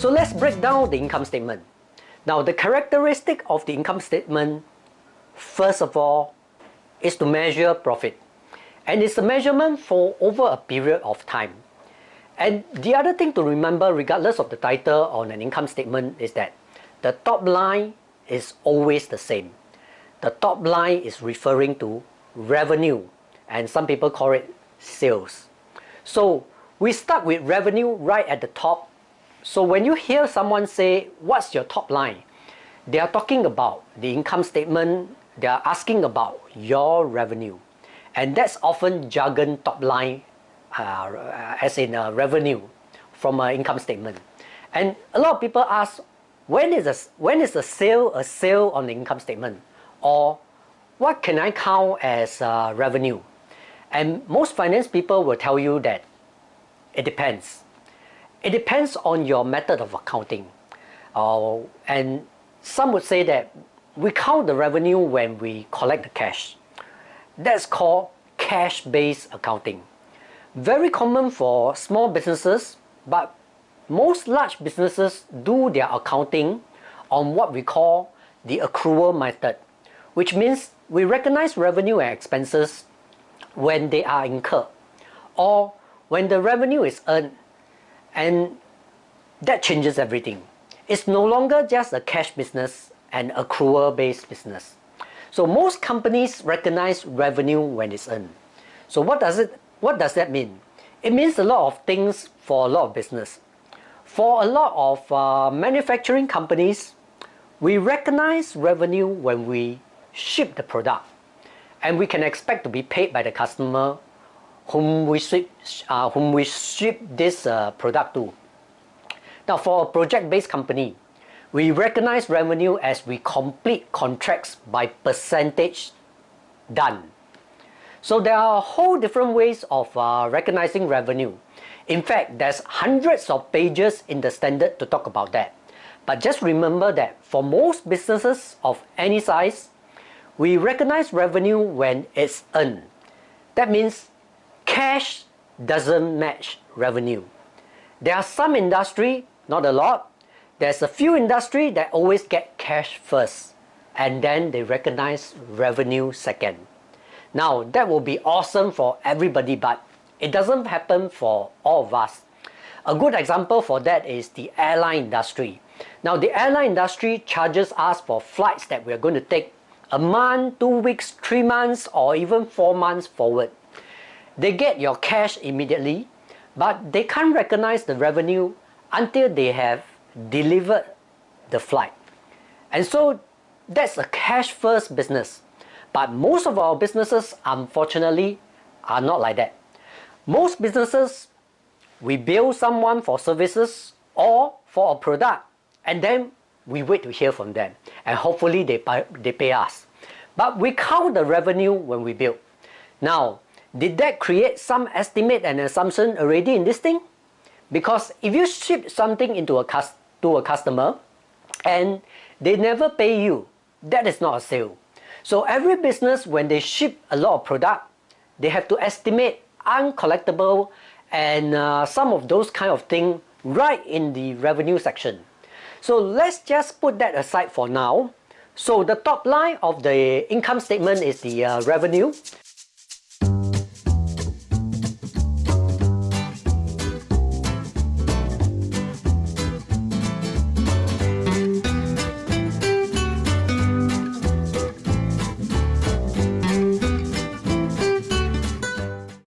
So let's break down the income statement. Now the characteristic of the income statement, first of all, is to measure profit. And it's a measurement for over a period of time. And the other thing to remember, regardless of the title on an income statement, is that the top line is always the same. The top line is referring to revenue, and some people call it sales. So we start with revenue right at the top. So when you hear someone say, what's your top line? They are talking about the income statement, they are asking about your revenue. And that's often jargon top line, as in revenue from an income statement. And a lot of people ask, when is a sale on the income statement? Or what can I count as revenue? And most finance people will tell you that it depends. It depends on your method of accounting. And some would say that we count the revenue when we collect the cash. That's called cash-based accounting. Very common for small businesses, but most large businesses do their accounting on what we call the accrual method, which means we recognize revenue and expenses when they are incurred or when the revenue is earned, and that changes everything. It's no longer just a cash business and accrual based business. So most companies recognize revenue when it's earned. So what does that mean? It means a lot of things for a lot of business. For a lot of manufacturing companies, we recognize revenue when we ship the product, and we can expect to be paid by the customer whom we ship this product to. Now for a project-based company, we recognize revenue as we complete contracts by percentage done. So there are a whole different ways of recognizing revenue. In fact, there's hundreds of pages in the standard to talk about that. But just remember that for most businesses of any size, we recognize revenue when it's earned. That means cash doesn't match revenue. There are some industry, not a lot, there's a few industry that always get cash first, and then they recognize revenue second. Now that will be awesome for everybody, but it doesn't happen for all of us. A good example for that is the airline industry. Now the airline industry charges us for flights that we're going to take a month, 2 weeks, 3 months, or even 4 months forward. They get your cash immediately, but they can't recognize the revenue until they have delivered the flight. And so that's a cash first business. But most of our businesses, unfortunately, are not like that. Most businesses, we bill someone for services or for a product, and then we wait to hear from them, and hopefully they pay us. But we count the revenue when we bill. Now, did that create some estimate and assumption already in this thing? Because if you ship something to a customer and they never pay you, that is not a sale. So every business, when they ship a lot of product, they have to estimate uncollectible and some of those kind of things right in the revenue section. So let's just put that aside for now. So the top line of the income statement is the revenue.